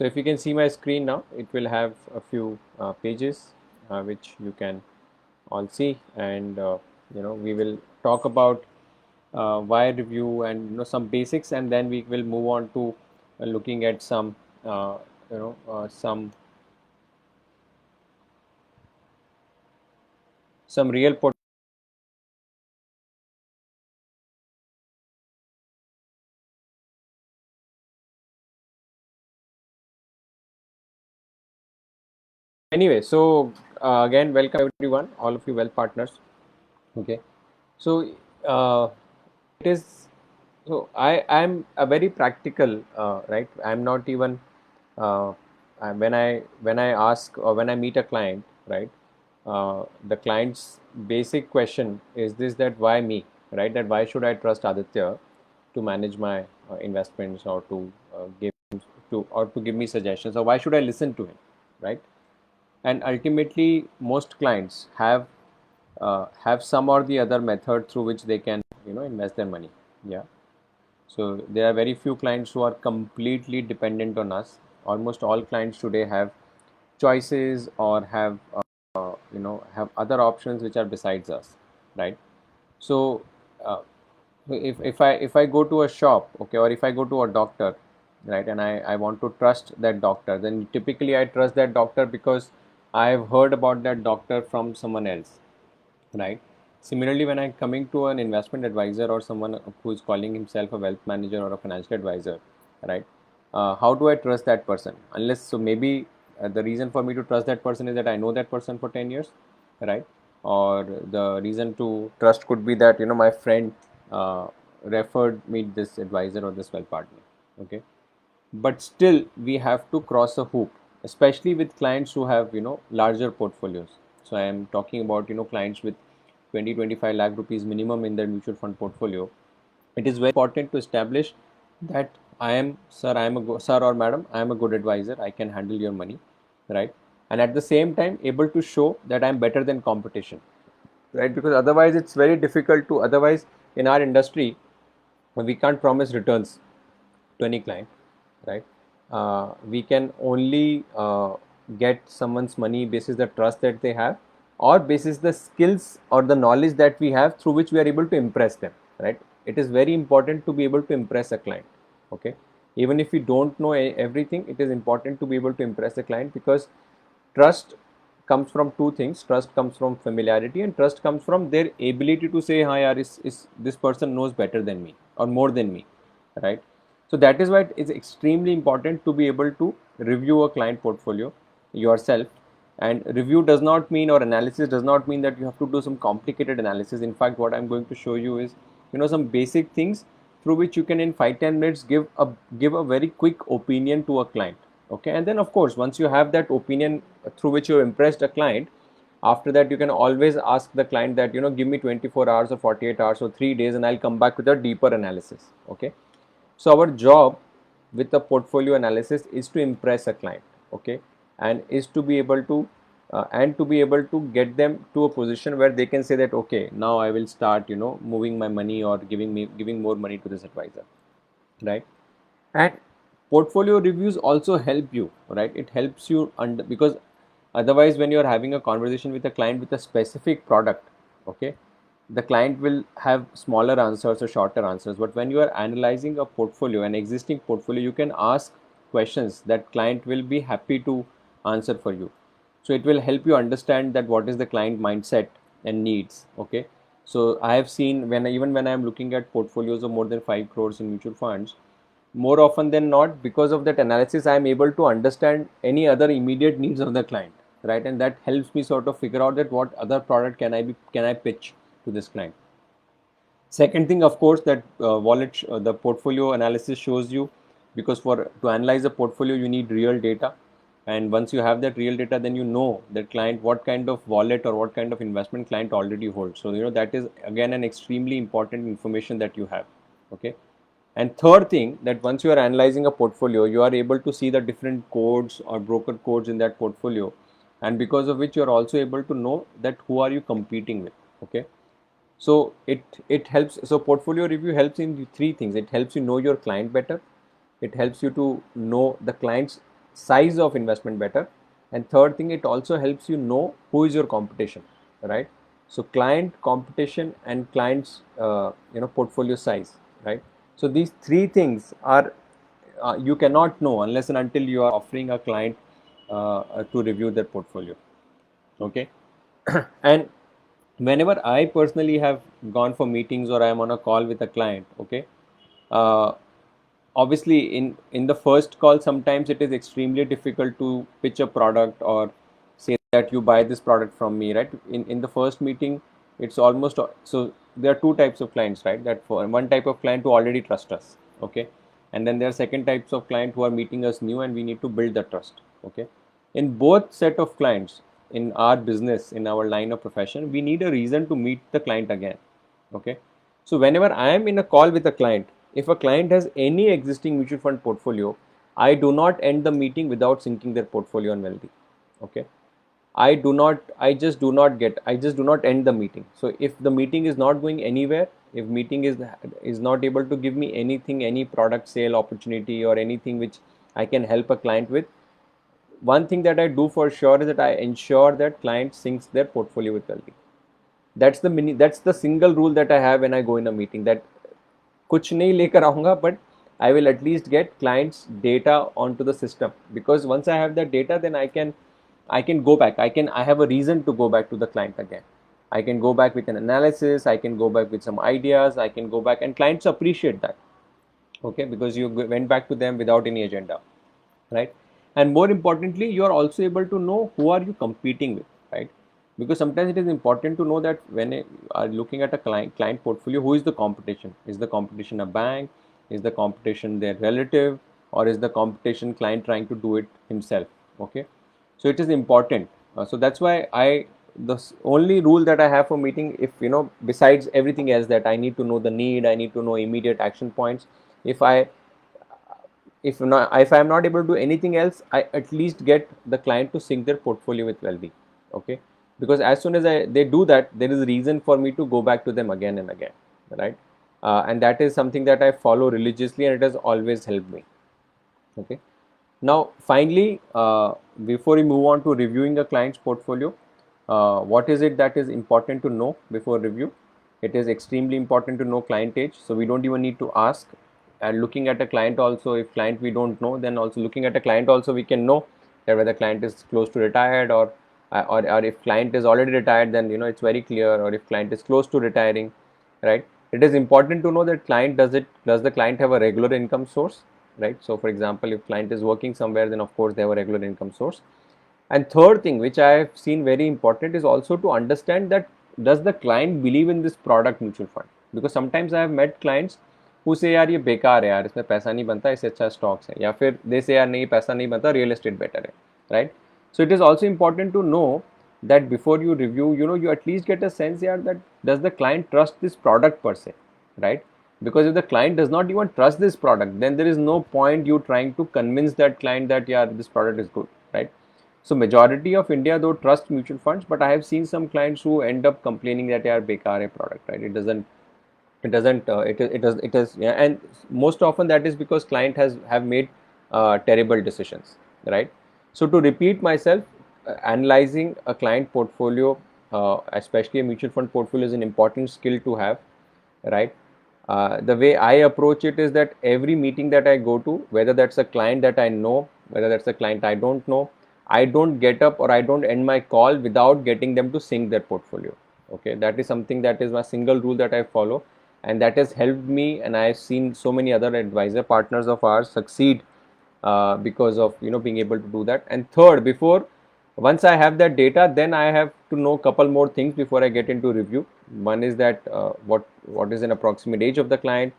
So if you can see my screen now, it will have a few pages which you can all see, and we will talk about why review and some basics, and then we will move on to looking at some uh, you know some real anyway. So again, welcome everyone, all of you well partners. Okay, so uh, it is so I'm a very practical, right? I'm not even when I ask or when I meet a client, right? The client's basic question is this: that why me, right? That why should I trust Aditya to manage my investments, or to give me suggestions, or why should I listen to him, right? And ultimately, most clients have some or the other method through which they can invest their money. Yeah. So there are very few clients who are completely dependent on us. Almost all clients today have choices, or have other options which are besides us, right? So uh, if I go to a shop, okay, or if I go to a doctor, right, and I want to trust that doctor, then typically I trust that doctor because I have heard about that doctor from someone else, right? Similarly, when I'm coming to an investment advisor or someone who is calling himself a wealth manager or a financial advisor, right? How do I trust that person? Unless, so maybe the reason for me to trust that person is that I know that person for 10 years, right? Or the reason to trust could be that my friend uh, referred me this advisor or this wealth partner, okay? But still we have to cross a hoop, especially with clients who have larger portfolios. So I am talking about clients with 20-25 lakh rupees minimum in their mutual fund portfolio. It is very important to establish that sir or madam, I am a good advisor, I can handle your money, right? And at the same time able to show that I am better than competition, right? Because otherwise it's very difficult to, otherwise in our industry we can't promise returns to any client, right? We can only get someone's money basis the trust that they have, or basis the skills or the knowledge that we have through which we are able to impress them, right? It is very important to be able to impress a client, okay? Even if you don't know everything, it is important to be able to impress the client, because trust comes from two things. Trust comes from familiarity, and trust comes from their ability to say, hi yaar, is this person knows better than me or more than me, right? So that is why it is extremely important to be able to review a client portfolio yourself. And review does not mean, or analysis does not mean, that you have to do some complicated analysis. In fact, what I'm going to show you is some basic things through which you can in 5-10 minutes give a very quick opinion to a client, okay? And then of course, once you have that opinion through which you impressed a client, after that you can always ask the client that give me 24 hours or 48 hours or 3 days, and I'll come back with a deeper analysis, okay? So our job with the portfolio analysis is to impress a client, okay, and is to be able to get them to a position where they can say that, okay, now I will start moving my money, or giving more money to this advisor, right? And portfolio reviews also help you, right? It helps you under, because otherwise when you are having a conversation with a client with a specific product, okay, the client will have smaller answers or shorter answers. But when you are analyzing a portfolio, an existing portfolio, you can ask questions that client will be happy to answer for you. So it will help you understand that what is the client mindset and needs, okay? So I have seen, even when I am looking at portfolios of more than 5 crores in mutual funds, more often than not, because of that analysis, I am able to understand any other immediate needs of the client, right? And that helps me sort of figure out that what other product can I pitch to this client. Second thing, of course, that the portfolio analysis shows you, because for to analyze a portfolio you need real data, and once you have that real data, then you know that client, what kind of wallet or what kind of investment client already holds. So that is again an extremely important information that you have, okay? And third thing, that once you are analyzing a portfolio, you are able to see the different codes or broker codes in that portfolio, and because of which you are also able to know that who are you competing with, okay? So it helps. So portfolio review helps in three things. It helps you know your client better, it helps you to know the client's size of investment better. And third thing, it also helps you know who is your competition, right? So client competition and clients portfolio size, right? So these three things are you cannot know unless and until you are offering a client to review their portfolio. Okay. And whenever I personally have gone for meetings or I am on a call with a client, okay, uh, obviously in the first call sometimes it is extremely difficult to pitch a product or say that you buy this product from me, right? In the first meeting, it's almost so there are two types of clients, right? That for one type of client who already trust us, okay, and then there are second types of client who are meeting us new and we need to build the trust, okay. In both set of clients, in our business, in our line of profession, we need a reason to meet the client again, okay. So whenever I am in a call with a client, if a client has any existing mutual fund portfolio, I do not end the meeting without syncing their portfolio on Wealthy. Okay. I just do not end the meeting. So if the meeting is not going anywhere, if meeting is not able to give me anything, any product sale opportunity or anything which I can help a client with, one thing that I do for sure is that I ensure that client syncs their portfolio with Wealthy. That's the single rule that I have when I go in a meeting, that कुछ नहीं लेकर आऊंगा, but I will at least get clients data onto the system, because once I have that data, then I can go back. I have a reason to go back to the client again. I can go back with an analysis, I can go back with some ideas, I can go back, and clients appreciate that, okay, because you went back to them without any agenda, right? And more importantly, you are also able to know who are you competing with, right? Because sometimes it is important to know that when you are looking at a client portfolio, who is the competition? Is the competition a bank? Is the competition their relative? Or is the competition client trying to do it himself? Okay, so it is important. So that's why the only rule that I have for meeting, if besides everything else, that I need to know the need, I need to know immediate action points. If I if I'm not able to do anything else, I at least get the client to sync their portfolio with Wealthy. Okay, because as soon as they do that, there is a reason for me to go back to them again and again, right? And that is something that I follow religiously, and it has always helped me. Okay. Now, finally, before we move on to reviewing a client's portfolio, what is it that is important to know before review? It is extremely important to know client age. So we don't even need to ask. And looking at a client also, if client we don't know, then also looking at a client also we can know that whether client is close to retired, or if client is already retired, then it's very clear. Or if client is close to retiring, right? It is important to know that does the client have a regular income source, right? So for example, if client is working somewhere, then of course they have a regular income source. And third thing, which I have seen very important, is also to understand that does the client believe in this product mutual fund? Because sometimes I have met clients who say यार ये बेकार है यार, इसमें पैसा नहीं बनता, इससे अच्छा स्टॉक्स है, या फिर दे से यार नहीं पैसा नहीं बनता, रियल एस्टेट बेटर है, right? So it is also important to know that before you review, you at least get a sense here that does the client trust this product per se, right? Because if the client does not even trust this product, then there is no point you trying to convince that client that yeah, this product is good, right? So majority of India though trust mutual funds, but I have seen some clients who end up complaining that yeah, bekar hai product, right? It does, yeah, and most often that is because client have made terrible decisions, right? So to repeat myself, analyzing a client portfolio, especially a mutual fund portfolio, is an important skill to have, right? The way I approach it is that every meeting that I go to, whether that's a client that I know, whether that's a client I don't know, I don't get up or I don't end my call without getting them to sync their portfolio. Okay, that is something that is my single rule that I follow, and that has helped me. And I've seen so many other advisor partners of ours succeed because of being able to do that. And third, before once I have that data, then I have to know a couple more things before I get into review. One is that what is an approximate age of the client,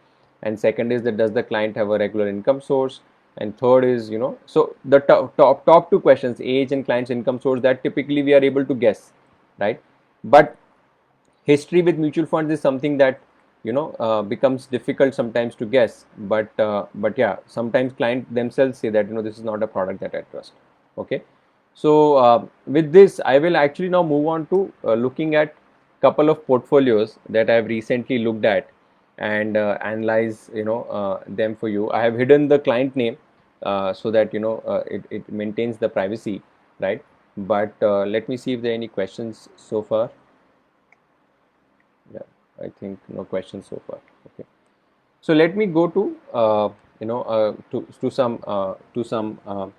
and second is that does the client have a regular income source, and third is so the top two questions, age and client's income source, that typically we are able to guess, right? But history with mutual funds is something that becomes difficult sometimes to guess. But yeah, sometimes client themselves say that this is not a product that I trust. Okay, so with this I will actually now move on to looking at couple of portfolios that I have recently looked at and analyze them for you. I have hidden the client name so that it maintains the privacy, right? But let me see if there are any questions so far. Yeah, I think no questions so far. Okay. So let me go to some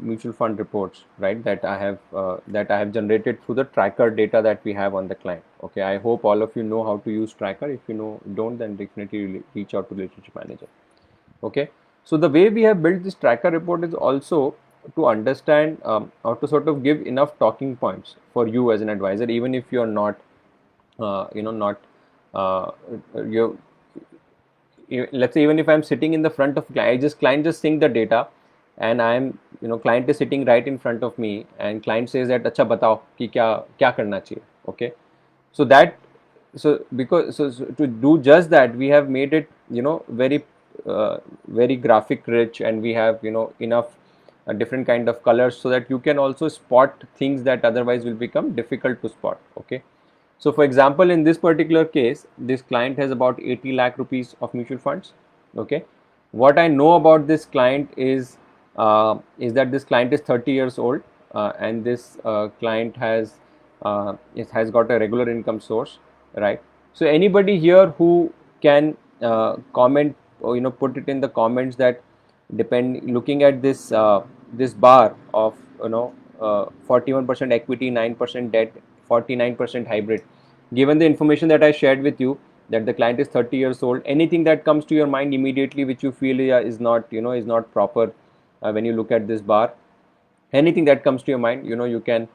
mutual fund reports, right? That I have generated through the tracker data that we have on the client. Okay, I hope all of you know how to use tracker. If you don't, then definitely reach out to relationship manager. Okay, so the way we have built this tracker report is also to understand how to sort of give enough talking points for you as an advisor, even if you are not not uh, you let's say even if I'm sitting in the front of client just sync the data, and I'm client is sitting right in front of me, and client says that अच्छा बताओ कि क्या क्या करना चाहिए. Okay, so that so to do just that, we have made it very graphic rich, and we have enough different kind of colors, so that you can also spot things that otherwise will become difficult to spot. Okay, so for example, in this particular case, this client has about 80 lakh rupees of mutual funds. Okay, what I know about this client is that this client is 30 years old, and this client it has got a regular income source, right? So anybody here who can comment, or put it in the comments that, looking at this bar of 41% equity, 9% debt, 49% hybrid, given the information that I shared with you, that the client is 30 years old, anything that comes to your mind immediately which you feel is not is not proper, when you look at this bar, anything that comes to your mind, you can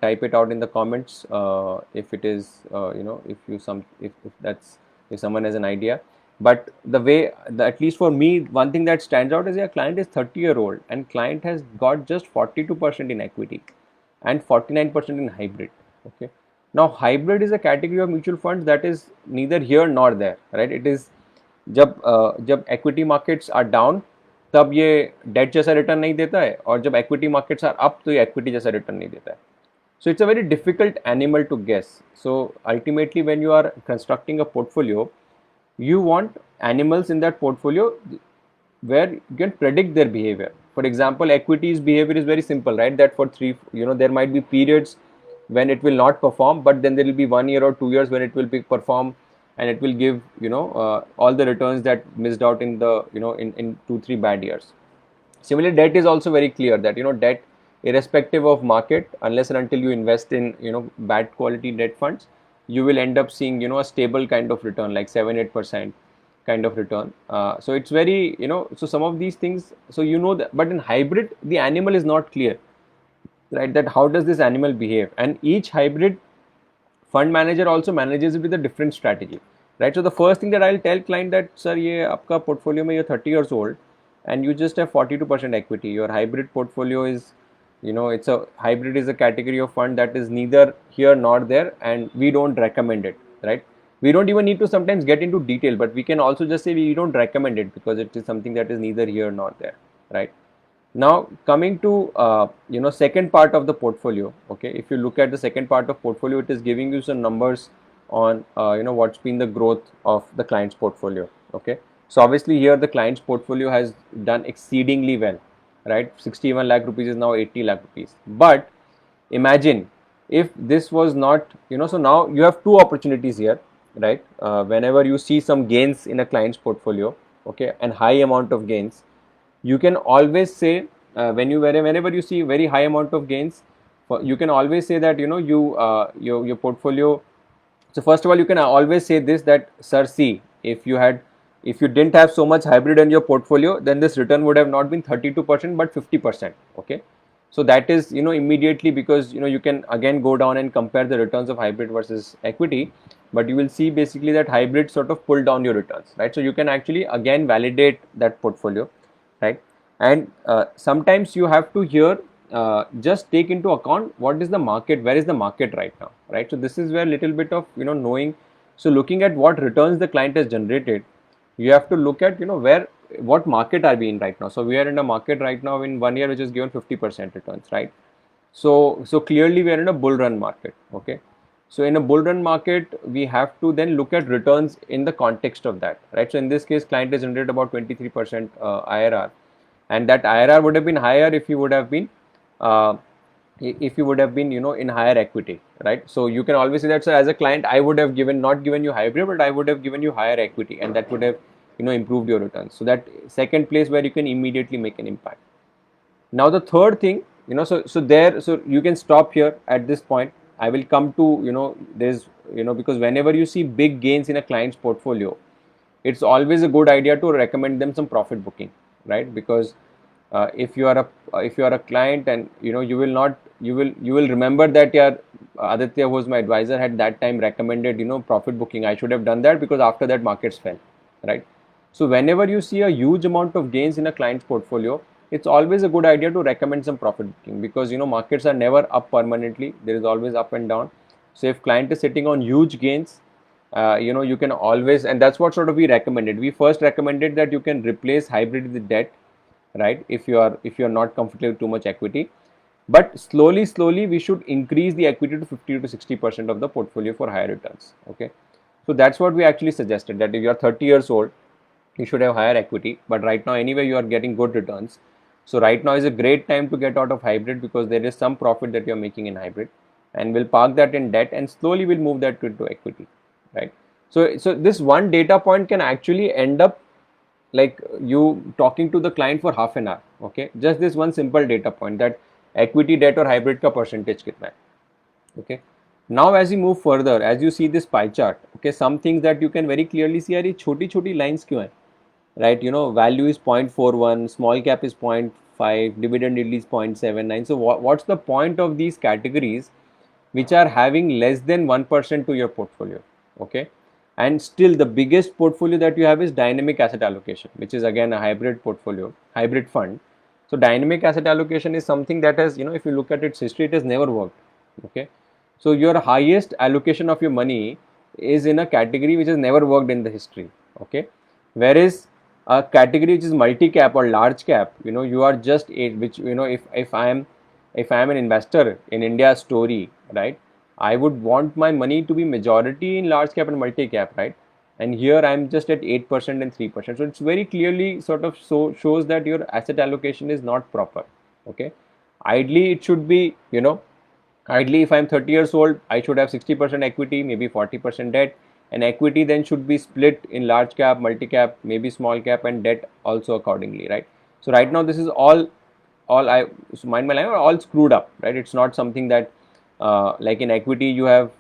type it out in the comments, if it is if you some if that's if someone has an idea. But at least for me, one thing that stands out is your client is 30-year-old, and client has got just 42% in equity and 49% in hybrid. Okay, now hybrid is a category of mutual funds that is neither here nor there, right? It is जब equity markets are down, तब ये date जैसा return नहीं देता है, और जब equity markets are up, तो ये equity जैसा रिटर्न नहीं देता है. So it's a very difficult animal to guess. So ultimately, when you are constructing a portfolio, you want animals in that portfolio where you can predict their behavior. For example, equities behavior is very simple, right? That for there might be periods when it will not perform, but then there will be 1 year or 2 years when it will perform, and it will give all the returns that missed out in the in 2-3 bad years. Similarly, debt is also very clear that debt, irrespective of market, unless and until you invest in bad quality debt funds, you will end up seeing a stable kind of return, like 7-8% kind of return. So it's very so some of these things, so that. But in hybrid, the animal is not clear, right? That how does this animal behave, and each hybrid fund manager also manages it with a different strategy, right? So the first thing that I'll tell client that, sir, ये आपका portfolio में, you're 30 years old and you just have 42% equity. Your hybrid portfolio is, it's a hybrid is a category of fund that is neither here nor there, and we don't recommend it, right? We don't even need to sometimes get into detail, but we can also just say we don't recommend it because it is something that is neither here nor there, right? Now coming to second part of the portfolio. Okay, if you look at the second part of portfolio, it is giving you some numbers on what's been the growth of the client's portfolio. Okay, so obviously here the client's portfolio has done exceedingly well, right? 61 lakh rupees is now 80 lakh rupees. But imagine if this was not, so now you have two opportunities here, right? Whenever you see some gains in a client's portfolio, okay, and high amount of gains, you can always say, whenever you see very high amount of gains, you can always say that your portfolio. So first of all, you can always say this, that, sir, see, if you didn't have so much hybrid in your portfolio, then this return would have not been 32% but 50%. Okay, so that is immediately, because you can again go down and compare the returns of hybrid versus equity, but you will see basically that hybrid sort of pull down your returns, right? So you can actually again validate that portfolio, right? And sometimes you have to here just take into account what is the market, where is the market right now, right? So this is where little bit of knowing. So looking at what returns the client has generated, you have to look at what market are we in right now. So we are in a market right now in 1 year which is given 50% returns, right? So clearly we are in a bull run market. Okay, so in a bull run market, we have to then look at returns in the context of that, right? So in this case, client has generated about 23% IRR. and that IRR would have been higher if you would have been uh, in higher equity, right? So you can always say that, so as a client I would have not given you hybrid, but I would have given you higher equity, and that would have improved your returns. So that second place where you can immediately make an impact. Now the third thing, so you can stop here at this point. I will come to, there's, because whenever you see big gains in a client's portfolio, it's always a good idea to recommend them some profit booking, right? Because if you are a client, and you will not you will remember that, yeah, Aditya, who was my advisor, had that time recommended profit booking. I should have done that, because after that markets fell, right? So whenever you see a huge amount of gains in a client's portfolio, it's always a good idea to recommend some profit booking, because markets are never up permanently. There is always up and down. So if client is sitting on huge gains, you can always, and that's what sort of we recommended. We first recommended that you can replace hybrid with debt, right? If you are not comfortable with too much equity, but slowly we should increase the equity to 50 to 60% of the portfolio for higher returns. Okay, so that's what we actually suggested, that if you are 30 years old, you should have higher equity, but right now anyway you are getting good returns. So right now is a great time to get out of hybrid, because there is some profit that you are making in hybrid, and we'll park that in debt and slowly we'll move that to equity, right? So this one data point can actually end up like you talking to the client for half an hour. Okay, just this one simple data point, that equity, debt or hybrid ka percentage kitna hai. Okay, now as you move further, as you see this pie chart, okay, some things that you can very clearly see are ye choti choti lines kyun hai, right? Value is 0.41, small cap is 0.5, dividend yield is 0.79. So what's the point of these categories which are having less than 1% to your portfolio? Okay, and still the biggest portfolio that you have is dynamic asset allocation, which is again a hybrid portfolio, hybrid fund. So dynamic asset allocation is something that has, if you look at its history, it has never worked. Okay, so your highest allocation of your money is in a category which has never worked in the history. Okay, whereas a category which is multi cap or large cap, you are just which, if I am an investor in India story, right, I would want my money to be majority in large cap and multi cap, right? And here I'm just at 8% and 3%. So it's very clearly sort of shows that your asset allocation is not proper. Okay, ideally it should be, ideally if I'm 30 years old, I should have 60% equity, maybe 40% debt, and equity then should be split in large cap, multi cap, maybe small cap, and debt also accordingly, right? So right now this is all I so mind my line, all screwed up, right? It's not something that like in equity you have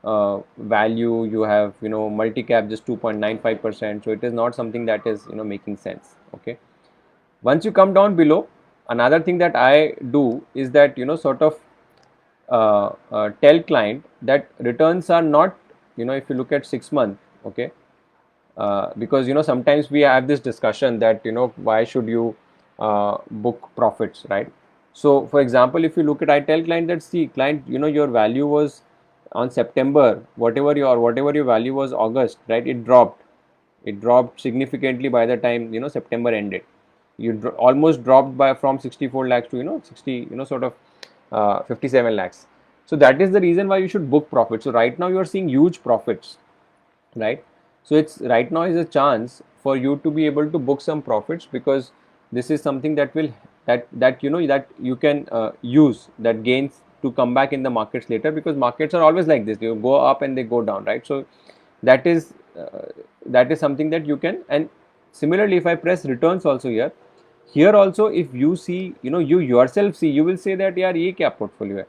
value, you have multi cap just 2.95%. So it is not something that is making sense. Okay, once you come down below, another thing that I do is that sort of tell client that returns are not, if you look at 6 months. Okay, because sometimes we have this discussion that why should you book profits, right? So for example, if you look at, I tell client that, see client, your value was on September, whatever your value was August, right? It dropped significantly by the time September ended. You almost dropped by from 64 lakhs to 60, sort of 57 lakhs. So that is the reason why you should book profit. So right now you are seeing huge profits, right? So it's right now is a chance for you to be able to book some profits, because this is something that will that you can use that gains to come back in the markets later, because markets are always like this, they go up and they go down, right? So that is something that you can. And similarly, if I press returns also here also, if you see, you yourself see, you will say that yaar ye kya portfolio hai.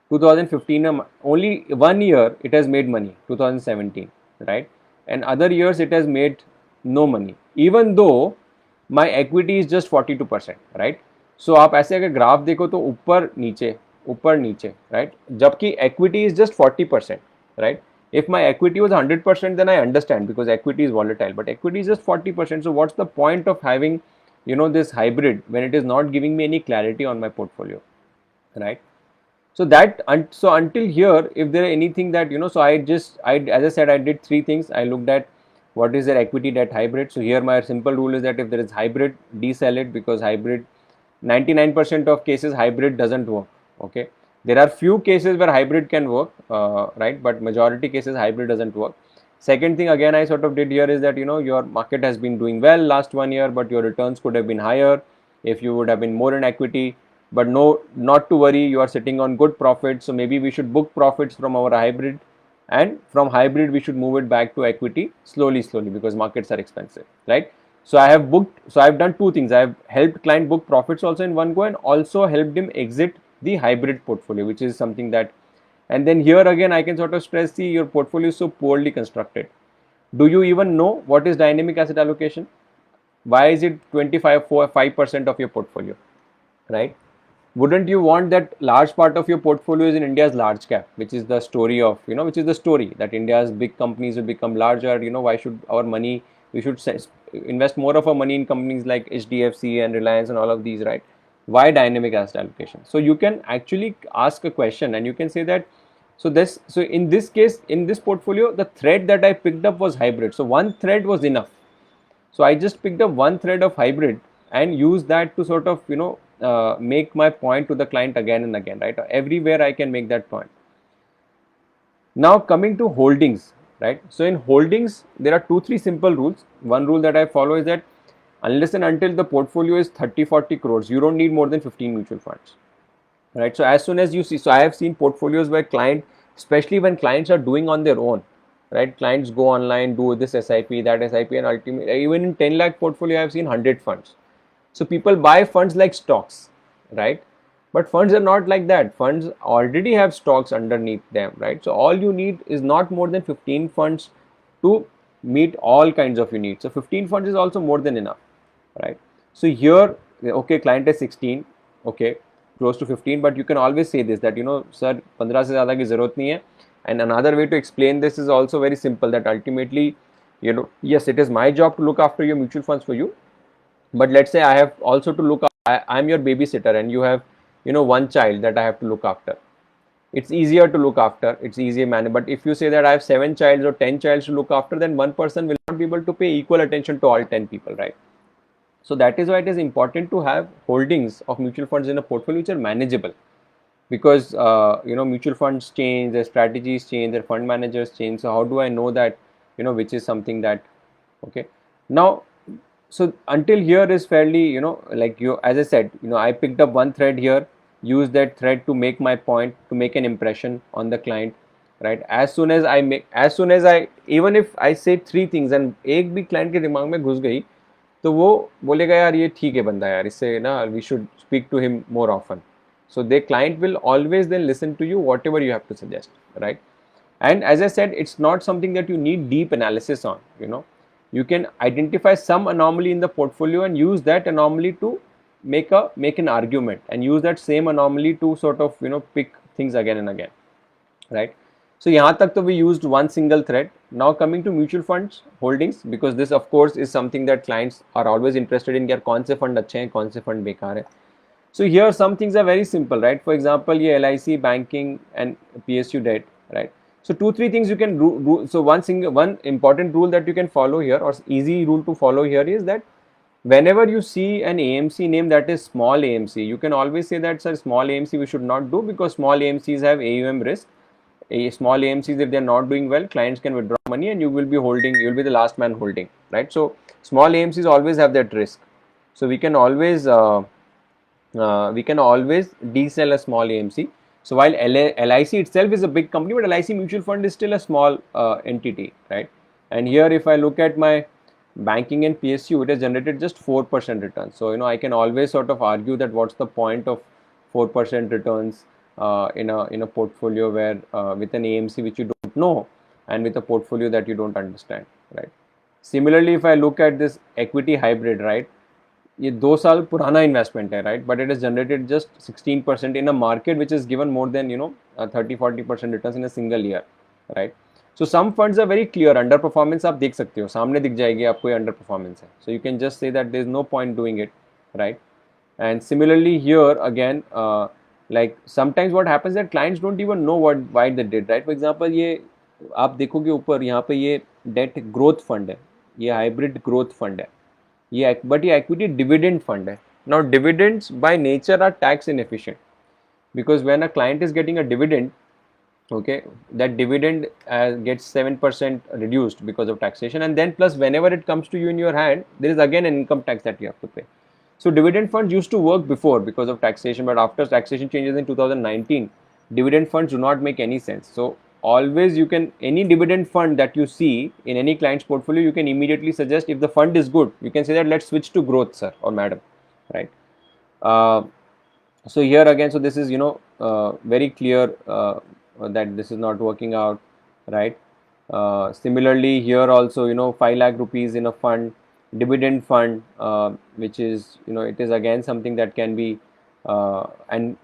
2015 only 1 year it has made money, 2017, right? And other years it has made no money, even though my equity is just 42%, right? So आप ऐसे अगर graph देखो तो ऊपर नीचे, right? जबकि equity is just 40%, right? If my equity was 100%, then I understand, because equity is volatile, but equity is just 40%. So what's the point of having this hybrid when it is not giving me any clarity on my portfolio, right? So so until here, if there are anything that so I as I said, I did three things. I looked at what is their equity, debt, hybrid. So here my simple rule is that if there is hybrid, desell it, because hybrid, 99% of cases hybrid doesn't work. Okay, there are few cases where hybrid can work, right? But majority cases hybrid doesn't work. Second thing again I sort of did here is that your market has been doing well last 1 year, but your returns could have been higher. if you would have been more in equity. But no, not to worry, you are sitting on good profits, so maybe we should book profits from our hybrid, and from hybrid we should move it back to equity slowly because markets are expensive, right? So I've done two things. I've helped client book profits also in one go, and also helped him exit the hybrid portfolio, which is something that. And then here again I can sort of stress, see, your portfolio is so poorly constructed. Do you even know what is dynamic asset allocation? Why is it 5% of your portfolio, right? Wouldn't you want that large part of your portfolio is in India's large cap, which is the story of, which is the story that India's big companies will become larger. Why should our money, we should invest more of our money in companies like HDFC and Reliance and all of these, right? Why dynamic asset allocation? So you can actually ask a question and you can say that, so in this case, in this portfolio, the thread that I picked up was hybrid. So one thread was enough. So I just picked up one thread of hybrid and use that to sort of, make my point to the client again and again, right? Everywhere I can make that point. Now coming to holdings, right? So in holdings, there are 2-3 simple rules. One rule that I follow is that unless and until the portfolio is 30-40 crores, you don't need more than 15 mutual funds, right? So as soon as you see, so I have seen portfolios where client, especially when clients are doing on their own, right? Clients go online, do this SIP, that SIP, and ultimately, even in 10 lakh portfolio, I have seen 100 funds. So people buy funds like stocks, right? But funds are not like that. Funds already have stocks underneath them, right? So all you need is not more than 15 funds to meet all kinds of your needs. So 15 funds is also more than enough, right? So here, okay, client is 16, okay, close to 15, but you can always say this, that, sir, 15 से ज़्यादा की ज़रूरत नहीं है. And another way to explain this is also very simple, that ultimately, yes, it is my job to look after your mutual funds for you. But let's say I have also to look, I'm your babysitter and you have, one child that I have to look after. It's easier to look after, it's easier manner. But if you say that I have 7 childs or 10 childs to look after, then one person will not be able to pay equal attention to all 10 people, right? So that is why it is important to have holdings of mutual funds in a portfolio which are manageable, because mutual funds change, their strategies change, their fund managers change. So how do I know that, which is something that, okay, now, so until here is fairly, like you, as I said, I picked up one thread here, use that thread to make my point, to make an impression on the client, right? As soon as I, even if I say 3 things and एक भी client के दिमाग में घुस गई, तो वो बोलेगा यार ये ठीक है बंदा यार, इससे ना, we should speak to him more often. So the client will always then listen to you whatever you have to suggest, right? And as I said, it's not something that you need deep analysis on. You can identify some anomaly in the portfolio and use that anomaly to make an argument, and use that same anomaly to sort of pick things again and again, right? So yahan tak to we used one single thread. Now coming to mutual funds holdings, because this of course is something that clients are always interested in, यार कौन से fund अच्छे हैं, कौन से fund बेकार है. So here some things are very simple, right? For example, ये LIC, banking and PSU debt, right? So 2-3 things you can do. So one important rule that you can follow here, or easy rule to follow here, is that whenever you see an AMC name that is small AMC, you can always say that, sir, small AMC we should not do, because small AMCs have AUM risk. A small AMCs, if they are not doing well, clients can withdraw money and you will be holding, you will be the last man holding, right? So small AMCs always have that risk. So we can always de-sell a small AMC. So while LIC itself is a big company, but LIC mutual fund is still a small entity, right? And here, if I look at my banking and PSU, it has generated just 4% returns. So I can always sort of argue that what's the point of 4% returns in a portfolio where with an AMC which you don't know, and with a portfolio that you don't understand, right? Similarly, if I look at this equity hybrid, right, ये 2 साल पुराना investment है, right, but it has generated just 16% in a market which is given more than 30-40% returns in a single year, right? So some funds are very clear, under performance आप देख सकते हो, सामने दिख जाएगी आपको ये under performance है, so you can just say that there is no point doing it, right? And similarly here again, like sometimes what happens that clients don't even know why they did, right? For example, ये आप देखोगे ऊपर यहाँ पे ये debt growth fund है, ये hybrid growth fund है, ये but ये equity dividend fund है. Now dividends by nature are tax inefficient, because when a client is getting a dividend, okay, that dividend gets 7% reduced because of taxation, and then plus whenever it comes to you in your hand, there is again an income tax that you have to pay. So dividend funds used to work before because of taxation, but after taxation changes in 2019, dividend funds do not make any sense. So always you can, any dividend fund that you see in any client's portfolio, you can immediately suggest, if the fund is good, you can say that let's switch to growth, sir or madam, right? Uh, so here again, so this is, very clear that this is not working out, right? Similarly here also, 5 lakh rupees in a fund, dividend fund, which is, it is again something that can be, and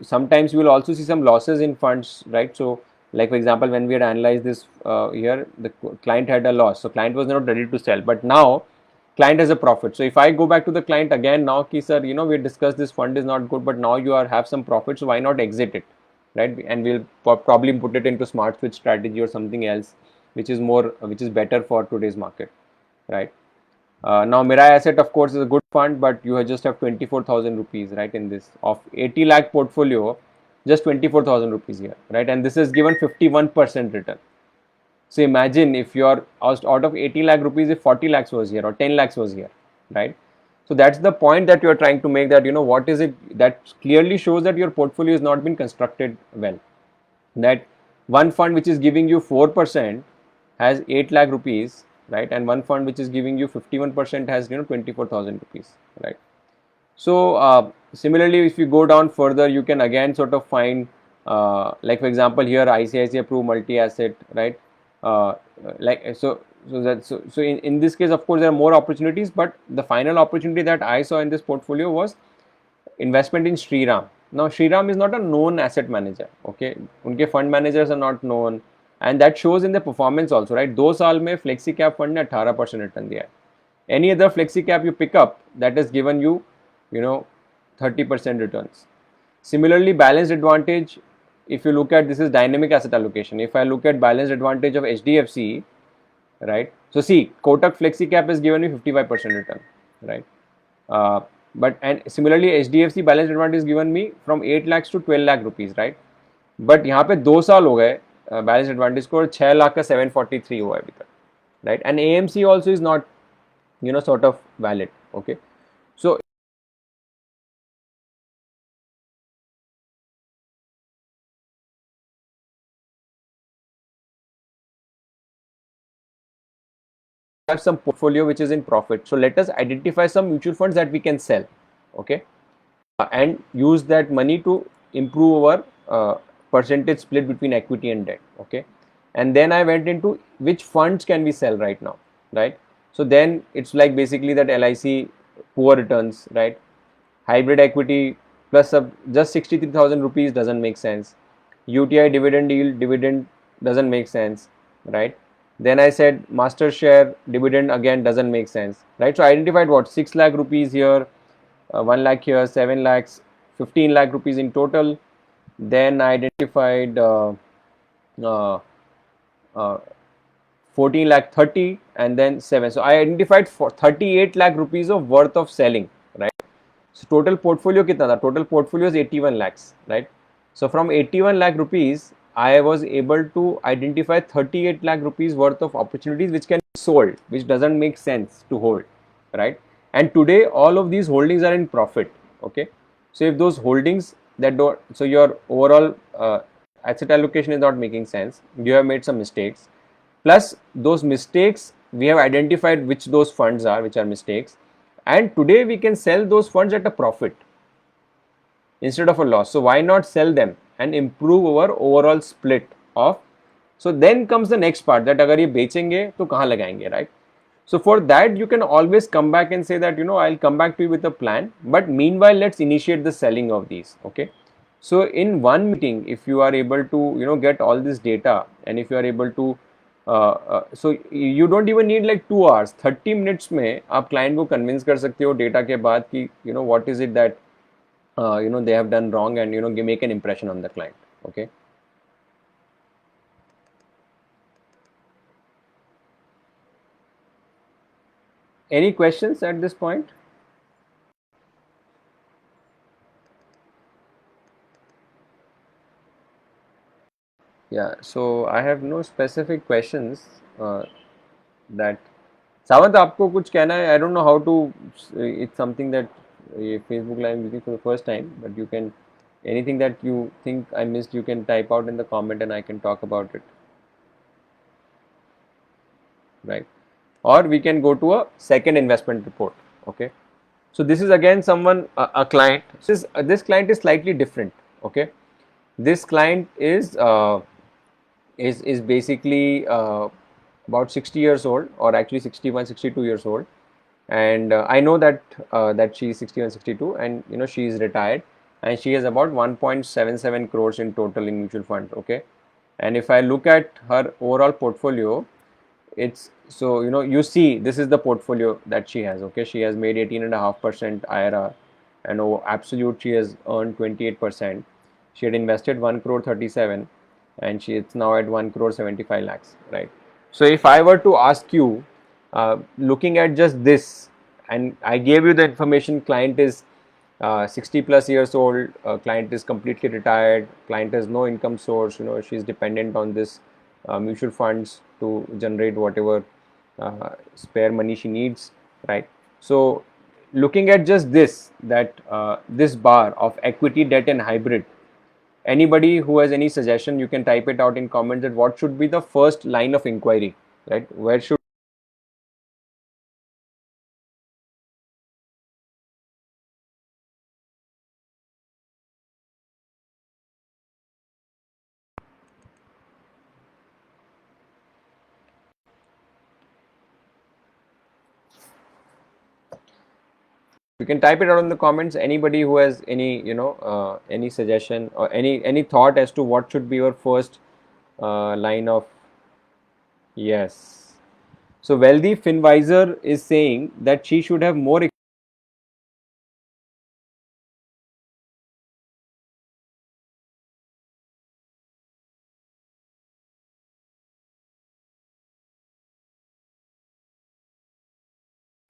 sometimes you will also see some losses in funds, right? So like for example, when we had analyzed this here, the client had a loss, so client was not ready to sell, but now client has a profit. So if I go back to the client again now, ki sir, we discussed this fund is not good, but now you are have some profit, so why not exit it, right? And we'll probably put it into smart switch strategy or something else, which is better for today's market, right? Now Mirai Asset, of course, is a good fund, but you just have 24,000 rupees, right? In this of 80 lakh portfolio, just 24,000 rupees here, right? And this is given 51% return. So imagine if you are out of 80 lakh rupees, if 40 lakhs was here or 10 lakhs was here, right? So that's the point that you are trying to make, that what is it that clearly shows that your portfolio has not been constructed well. That one fund which is giving you 4% has 8 lakh rupees, right? And one fund which is giving you 51% has 24,000 rupees, right? So similarly, if you go down further, you can again sort of find, like for example, here ICICI approved multi-asset, right? Uh, like so in this case, of course, there are more opportunities, but the final opportunity that I saw in this portfolio was investment in Shriram. Now Shriram is not a known asset manager. Okay, उनके fund managers are not known, and that shows in the performance also, right? 2 साल में flexi cap fund ने 18% return दिया है. Any other flexi cap you pick up that has given you, you know, 30% returns. Similarly, balanced advantage. If you look at, this is dynamic asset allocation. If I look at balanced advantage of HDFC, right? So see, Kotak flexi cap has given me 55% return, right? Uh, but and similarly HDFC balanced advantage is given me from 8 lakhs to 12 lakh rupees, right? But यहाँ पे 2 साल हो गए balance advantage को, और 6 लाख का 743 हुआ है अभी तक, right? And AMC also is not, sort of valid. Okay, so have some portfolio which is in profit, so let us identify some mutual funds that we can sell. Okay, and use that money to improve our percentage split between equity and debt. Okay, and then I went into which funds can we sell right now, right? So then it's like basically that LIC poor returns, right? Hybrid equity plus just 63,000 rupees doesn't make sense. UTI dividend yield, dividend doesn't make sense, right? Then I said master share dividend, again doesn't make sense, right? So I identified what, 6 lakh rupees here, 1 lakh here, 7 lakhs, 15 lakh rupees in total. Then I identified uh, uh, 14 lakh 30 and then 7. So I identified for 38 lakh rupees of worth of selling, right? So total portfolio kitna tha? Total portfolio is 81 lakhs, right? So from 81 lakh rupees, I was able to identify 38 lakh rupees worth of opportunities which can be sold, which doesn't make sense to hold, right? And today all of these holdings are in profit. Okay, so if those holdings that don't, so your overall asset allocation is not making sense, you have made some mistakes, plus those mistakes we have identified which those funds are which are mistakes, and today we can sell those funds at a profit instead of a loss. So why not sell them and improve our overall split of. So then comes the next part, that अगर ये बेचेंगे तो कहाँ लगाएंगे, right? So for that you can always come back and say that I'll come back to you with a plan, but meanwhile let's initiate the selling of these. Okay, so in one meeting, if you are able to get all this data, and if you are able to so you don't even need like 2 hours, 30 minutes में आप client को convince कर सकते हो data के बाद कि what is it that they have done wrong, and make an impression on the client. Okay, any questions at this point? Yeah, so I have no specific questions that. Sawant, आपको कुछ कहना है? I don't know how to, it's something that Facebook Live I'm using for the first time, but you can, anything that you think I missed, you can type out in the comment and I can talk about it, right? Or we can go to a second investment report. Okay, so this is again someone, a client. This client is slightly different. Okay, this client is basically about 60 years old, or actually 61, 62 years old, and I know that she is 61, 62, and she is retired, and she has about 1.77 crores in total in mutual funds. Okay, and if I look at her overall portfolio, it's, so you see, this is the portfolio that she has. Okay, she has made 18.5% IRR, and absolute she has earned 28%. She had invested 1 crore 37, and she is now at 1 crore 75 lakhs, right? So if I were to ask you, looking at just this, and I gave you the information, client is 60 plus years old, client is completely retired, client has no income source, she's dependent on this mutual funds to generate whatever spare money she needs, right? So looking at just this, that this bar of equity, debt and hybrid, anybody who has any suggestion, you can type it out in comments, that what should be the first line of inquiry, right? Where should you can type it out in the comments, anybody who has any any suggestion or any thought as to what should be your first line of. Yes, so wealthy finvisor is saying that she should have more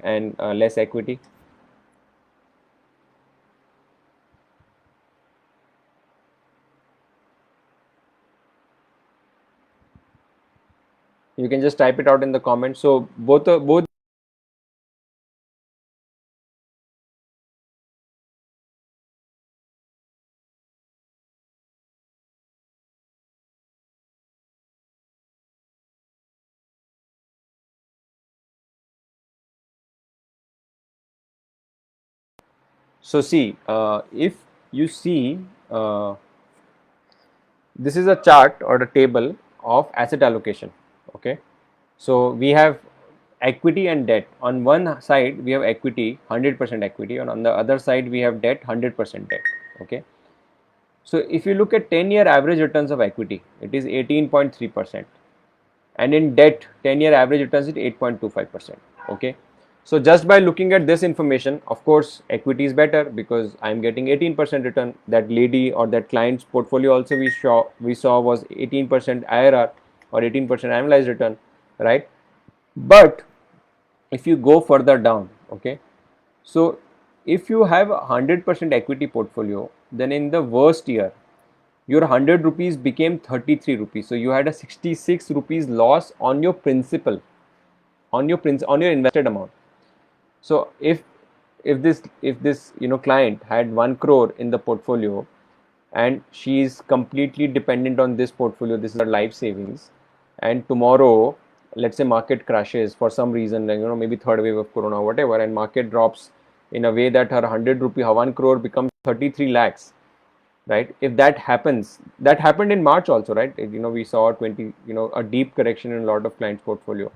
and less equity. You can just type it out in the comments. So both. So see, if you see, this is a chart or a table of asset allocation. Okay, so we have equity and debt. On one side we have equity, 100% equity, and on the other side we have debt, 100% debt. Okay, so if you look at 10-year average returns of equity, it is 18.3%, and in debt 10-year average returns is 8.25%. Okay, so just by looking at this information, of course equity is better because I'm getting 18% return. That lady or that client's portfolio also we saw was 18% IRR, or 18% annualized return, right? But if you go further down, okay, so if you have a 100% equity portfolio, then in the worst year your 100 rupees became 33 rupees, so you had a 66 rupees loss on your principal, on your invested amount. So if this client had 1 crore in the portfolio, and she is completely dependent on this portfolio, this is her life savings, and tomorrow let's say market crashes for some reason, like, maybe third wave of corona or whatever, and market drops in a way that her 100 rupee, her 1 crore becomes 33 lakhs, right? If that happens, that happened in March also, right? We saw 20, a deep correction in a lot of clients portfolio.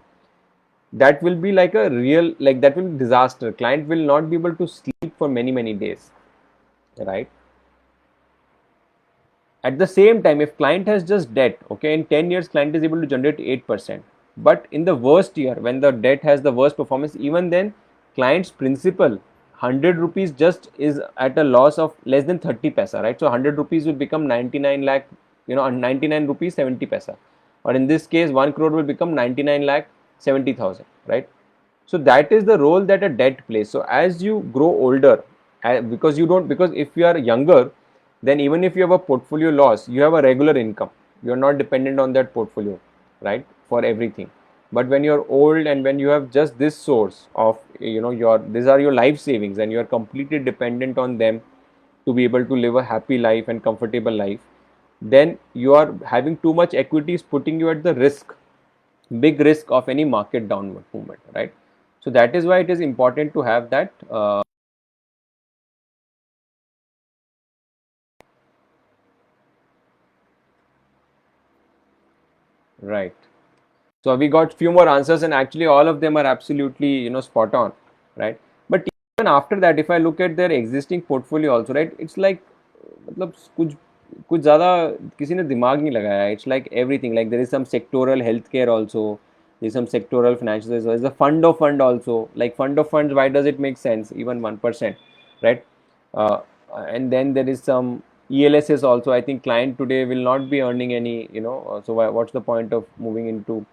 That will be like a real, like, that will be disaster. Client will not be able to sleep for many days, right? At the same time, if client has just debt, okay, in 10 years client is able to generate 8%, but in the worst year when the debt has the worst performance, even then client's principal 100 rupees just is at a loss of less than 30 paisa, right? So 100 rupees will become 99 lakh, 99 rupees 70 paisa, or in this case 1 crore will become 99 lakh 70,000, right? So that is the role that a debt plays. So as you grow older, because you don't, because if you are younger, then even if you have a portfolio loss, you have a regular income. You are not dependent on that portfolio, right, for everything. But when you're old and when you have just this source of, your these are your life savings and you are completely dependent on them to be able to live a happy life and comfortable life, then you are having too much equities putting you at the risk, big risk of any market downward movement, right? So that is why it is important to have that. Right. So we got few more answers, and actually all of them are absolutely, spot on, right? But even after that, if I look at their existing portfolio also, right, it's like, मतलब कुछ कुछ ज़्यादा किसी ने दिमाग नहीं लगाया है. It's like everything. Like there is some sectoral healthcare also. There is some sectoral financial. There is a fund of fund also. Like fund of funds, why does it make sense? Even 1%, right? Uh, and then there is some ELSS also. I think client today will not be earning any, so what's the point of moving into?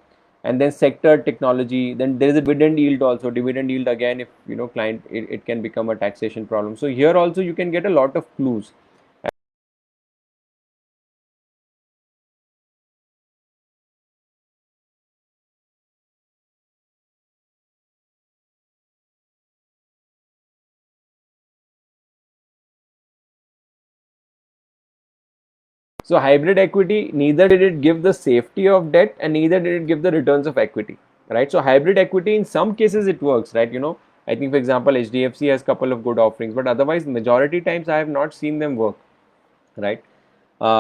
And then sector technology, then there is a dividend yield also. Dividend yield again, if client, it can become a taxation problem. So here also you can get a lot of clues. So hybrid equity, neither did it give the safety of debt and neither did it give the returns of equity, right? So hybrid equity, in some cases it works, right? I think for example HDFC has couple of good offerings, but otherwise majority times I have not seen them work, right?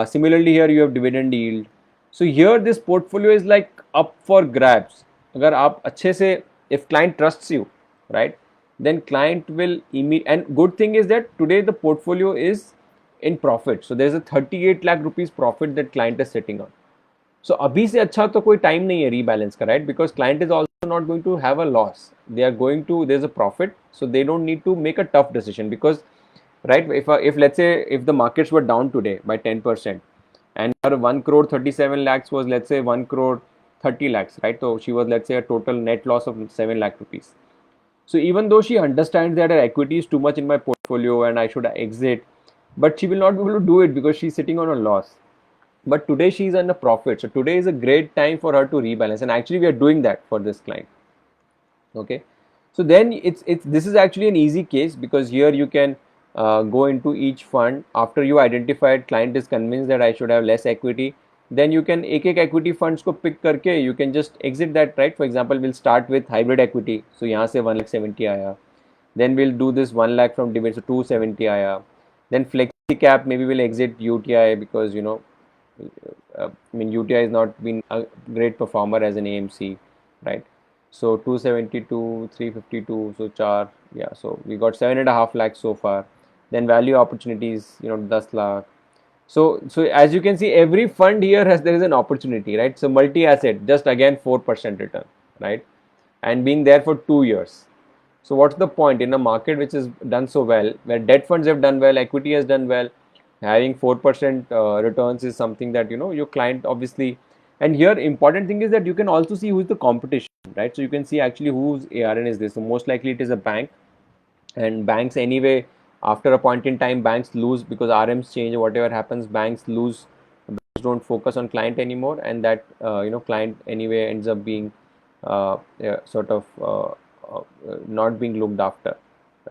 Similarly, here you have dividend yield. So here this portfolio is like up for grabs. अगर आप अच्छे से, if client trusts you, right, then client will immediate. And good thing is that today the portfolio is in profit. So there is a 38 lakh rupees profit that client is sitting on. So अभी से अच्छा तो कोई time नहीं है rebalance का, right? Because client is also not going to have a loss. They are going to, there's a profit, so they don't need to make a tough decision. Because, right, if let's say if the markets were down today by 10% and her 1 crore 37 lakhs was, let's say, 1 crore 30 lakhs, right? So she was, let's say, a total net loss of 7 lakh rupees. So even though she understands that her equity is too much in my portfolio and I should exit, but she will not be able to do it because she's sitting on a loss. But today she's on a profit. So today is a great time for her to rebalance. And actually we are doing that for this client. Okay. So then it's this is actually an easy case, because here you can go into each fund after you identified client is convinced that I should have less equity. Then you can एक एक equity funds को pick करके you can just exit that, right? For example, we'll start with hybrid equity. So यहाँ से 1,70,000 आया. Then we'll do this 1 lakh from dividend, so 270 आया. Then flexi cap, maybe we'll exit UTI because I mean UTI has not been a great performer as an AMC, right? So 272, 352, so char, yeah. So we got 7.5 lakhs so far. Then value opportunities, 10 lakh. So as you can see, every fund here has, there is an opportunity, right? So multi-asset, just again 4% return, right? And being there for 2 years. So what's the point in a market which has done so well, where debt funds have done well, equity has done well, having 4% returns is something that your client obviously. And here important thing is that you can also see who is the competition, right? So you can see actually whose ARN is this. So most likely it is a bank, and banks anyway, after a point in time, banks lose because RMs change or whatever happens, banks lose. Banks don't focus on client anymore, and that client anyway ends up being sort of not being looked after,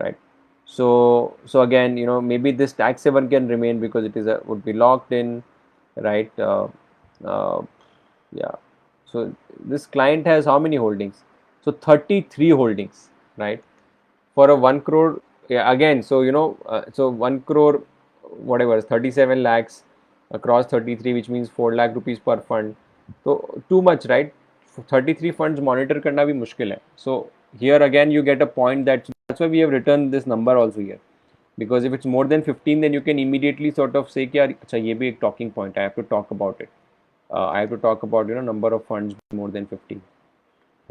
right? So again, maybe this tax haven can remain because it is would be locked in, right? Uh, yeah. So this client has how many holdings? So 33 holdings, right? For a 1 crore, yeah, again, so so 1 crore, whatever, 37 lakhs across 33, which means 4 lakh rupees per fund. So too much, right? 33 funds monitor karna bhi mushkil hai. So here again you get a point, that's why we have written this number also here, because if it's more than 15, then you can immediately sort of say कि यार अच्छा ये भी एक talking point, I have to talk about it. I have to talk about number of funds more than 15.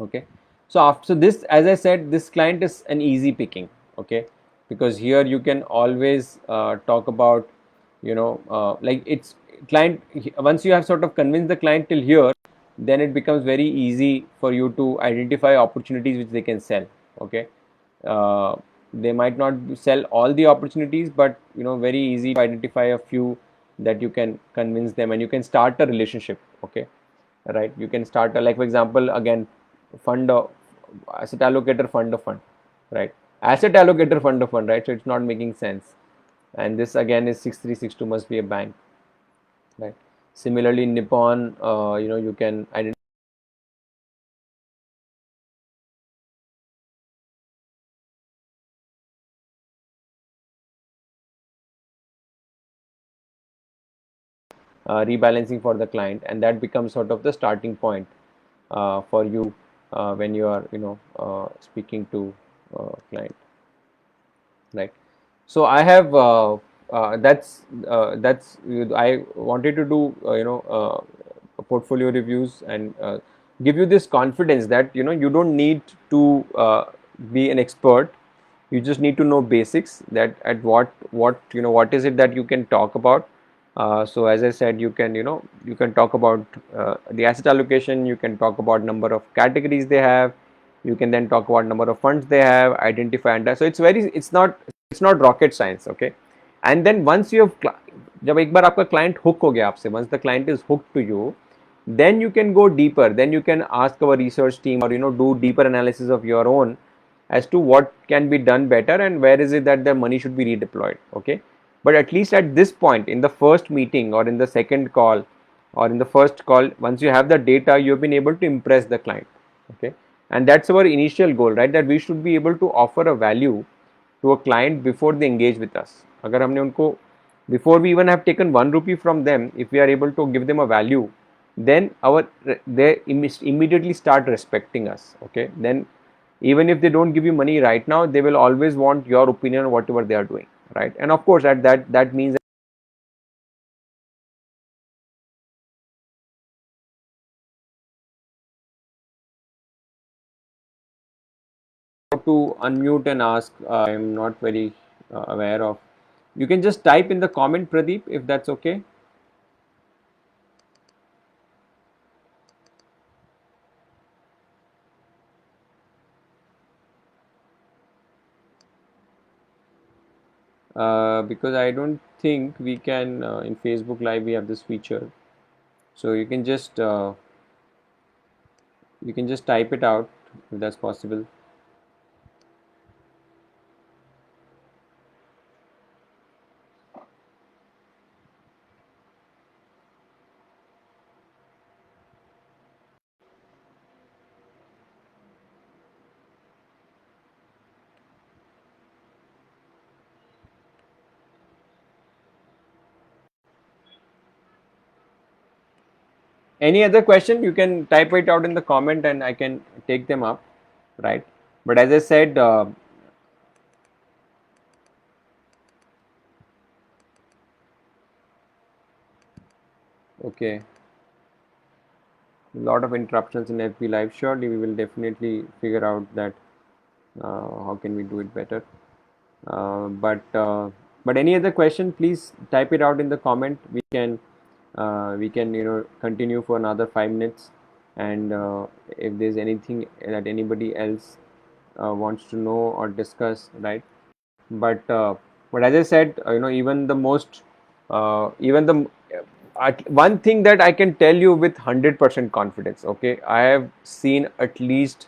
Okay. So after this, as I said, this client is an easy picking. Okay, because here you can always talk about like it's client, once you have sort of convinced the client till here, then it becomes very easy for you to identify opportunities which they can sell. Okay. They might not sell all the opportunities, but very easy to identify a few that you can convince them, and you can start a relationship. Okay, right? You can start like for example, again, fund of asset allocator fund of fund, right? Asset allocator fund of fund, right? So it's not making sense. And this again is 6362 must be a bank, right? Similarly, Nippon, you can identify rebalancing for the client, and that becomes sort of the starting point for you when you are speaking to client, right? So I have that's I wanted to do portfolio reviews and give you this confidence that you don't need to be an expert. You just need to know basics, that at what is it that you can talk about. So as I said, you can talk about the asset allocation, you can talk about number of categories they have, you can then talk about number of funds they have, identify, and so it's not rocket science, okay? And then once you have जब एक बार आपका client hook हो गया आपसे, once the client is hooked to you, then you can go deeper, then you can ask our research team, or do deeper analysis of your own as to what can be done better and where is it that the money should be redeployed, okay? But at least at this point, in the first meeting or in the second call or in the first call, once you have the data, you've been able to impress the client, okay? And that's our initial goal, right? That we should be able to offer a value to a client before they engage with us. अगर हमने उनको, before we even have taken 1 rupee from them, if we are able to give them a value, then they immediately start respecting us, okay? Then even if they don't give you money right now, they will always want your opinion on whatever they are doing, right? And of course at that means to unmute and ask. I'm not very aware of. You can just type in the comment, Pradeep, if that's okay. Because I don't think we can in Facebook Live we have this feature, so you can just type it out if that's possible. Any other question, you can type it out in the comment and I can take them up, right? But as I said, okay, a lot of interruptions in FB Live. Surely we will definitely figure out that how can we do it better. But any other question, please type it out in the comment. We can continue for another 5 minutes, and if there's anything that anybody else wants to know or discuss, right? But as I said, even the most even the one thing that I can tell you with 100% confidence, okay, I have seen at least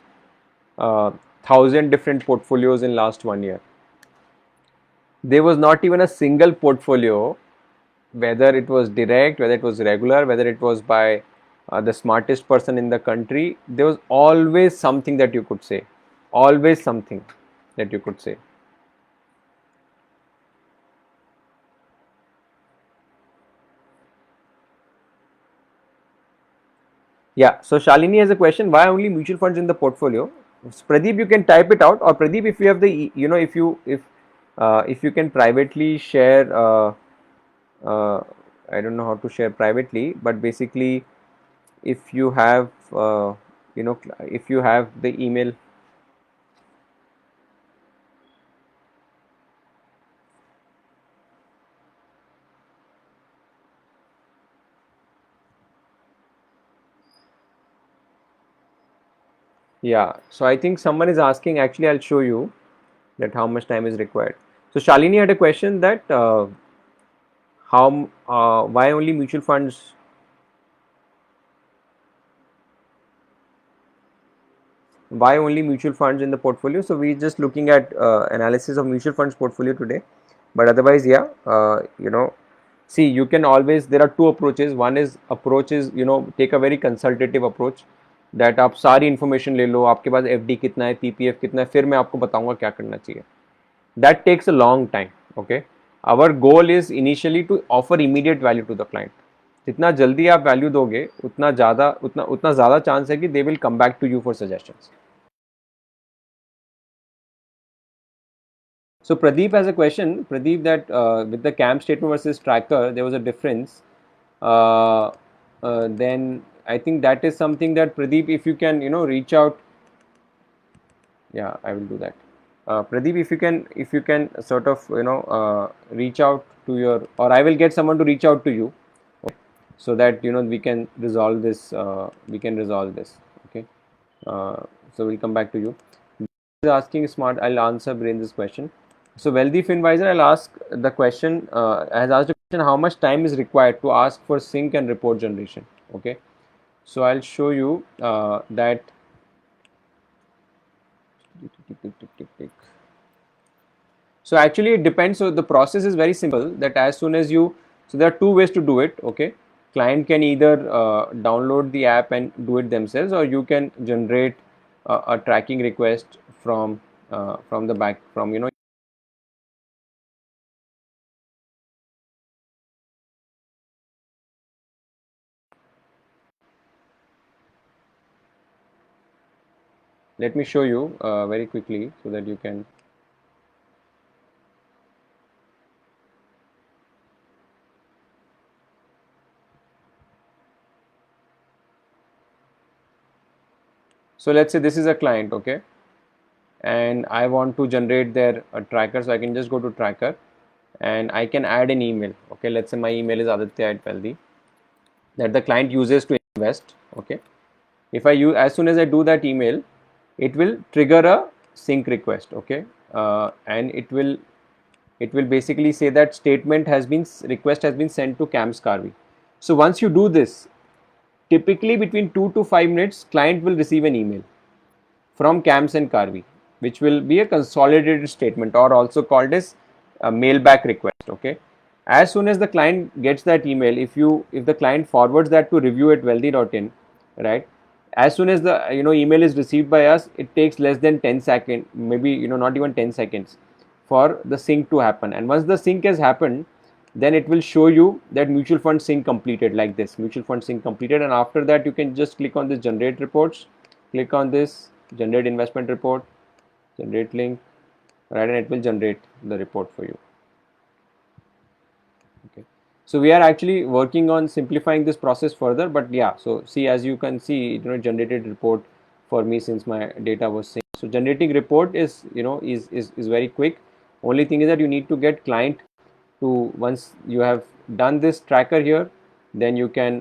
1,000 different portfolios in last 1 year. There was not even a single portfolio, whether it was direct, whether it was regular, whether it was by the smartest person in the country, there was always something that you could say, always something that you could say. Yeah, so Shalini has a question: why only mutual funds in the portfolio? Pradeep, you can type it out, or Pradeep, if you have the, if you can privately share, uh, I don't know how to share privately, but basically, if you have, if you have the email. Yeah, so I think someone is asking. Actually, I'll show you that how much time is required. So Shalini had a question that how why only mutual funds. why only mutual funds in the portfolio. So we're just looking at analysis of mutual funds portfolio today, but otherwise, yeah, see, you can always, there are two approaches. One is approach is, take a very consultative approach, that आप सारी information ले लो, आपके पास FD कितना है, PPF कितना है, फिर मैं आपको बताऊंगा क्या करना चाहिए. That takes a long time. Okay, our goal is initially to offer immediate value to the client. जितना जल्दी आप वैल्यू दोगे उतना ज़्यादा चांस है कि they will come back to you for suggestions. So Pradeep has a question. Pradeep, that with the CAM statement versus tracker, there was a difference. Then I think that is something that Pradeep, if you can, reach out. Yeah, I will do that. Pradeep, if you can sort of, reach out to your, or I will get someone to reach out to you, so that we can resolve this. Okay. So we'll come back to you. Is asking smart. I'll answer brain this question. So wealthy finvisor, I'll ask the question. Has asked a question: how much time is required to ask for sync and report generation? Okay. So I'll show you that. So actually it depends. So the process is very simple, that as soon as you, so there are two ways to do it. Okay, client can either download the app and do it themselves, or you can generate a tracking request from the back, from let me show you very quickly so that you can. So let's say this is a client, okay, and I want to generate their tracker. So I can just go to tracker and I can add an email. Okay, let's say my email is aditya@wealthy, that the client uses to invest. Okay, if I use, as soon as I do that email, it will trigger a sync request. Okay, and it will basically say that statement has been, request has been sent to CAMS Carvey. So once you do this, typically between 2 to 5 minutes, client will receive an email from CAMS and Carvey, which will be a consolidated statement, or also called as a mailback request. Okay, as soon as the client gets that email, if the client forwards that to review@wealthy.in, right, as soon as the email is received by us, it takes less than 10 seconds, maybe not even 10 seconds, for the sync to happen. And once the sync has happened, then it will show you that mutual fund sync completed, like this, mutual fund sync completed. And after that, you can just click on this generate reports, click on this generate investment report, generate link, right, and it will generate the report for you. Okay, so we are actually working on simplifying this process further, but yeah, so see, as you can see, generated report for me since my data was synced. So generating report is is very quick. Only thing is that you need to get client to, once you have done this tracker here, then you can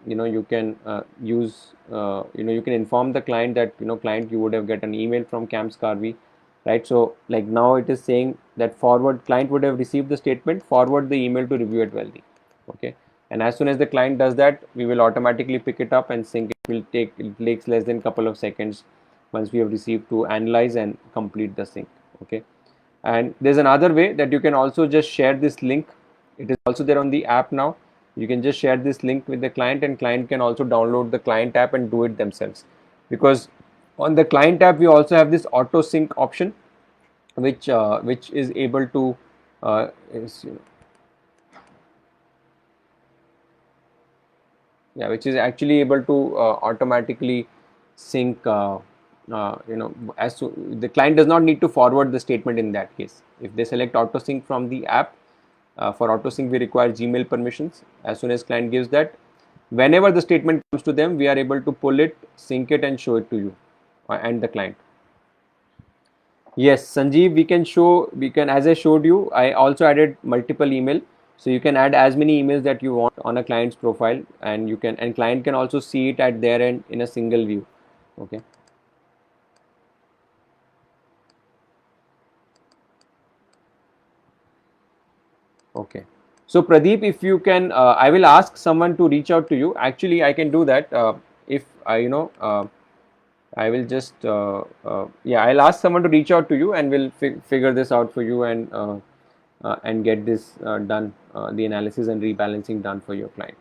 you can use you can inform the client that client, you would have get an email from CAMS Carvey, right? So like now it is saying that forward, client would have received the statement, forward the email to review@wealthy. Okay, and as soon as the client does that, we will automatically pick it up and sync. It takes less than couple of seconds once we have received, to analyze and complete the sync. Okay, and there's another way that you can also just share this link. It is also there on the app now. You can just share this link with the client, and client can also download the client app and do it themselves, because on the client app we also have this auto sync option, which is able to is, yeah, which is actually able to automatically sync. As to, the client does not need to forward the statement in that case. If they select auto sync from the app, for auto sync we require Gmail permissions. As soon as client gives that, whenever the statement comes to them, we are able to pull it, sync it, and show it to you and the client. Yes, Sanjeev, we can, as I showed you, I also added multiple email. So you can add as many emails that you want on a client's profile, and and client can also see it at their end in a single view. Okay. Okay. So Pradeep, if you can, I will ask someone to reach out to you. Actually, I can do that if I, I will just yeah, I'll ask someone to reach out to you, and we'll figure this out for you, and get this done, the analysis and rebalancing done for your client.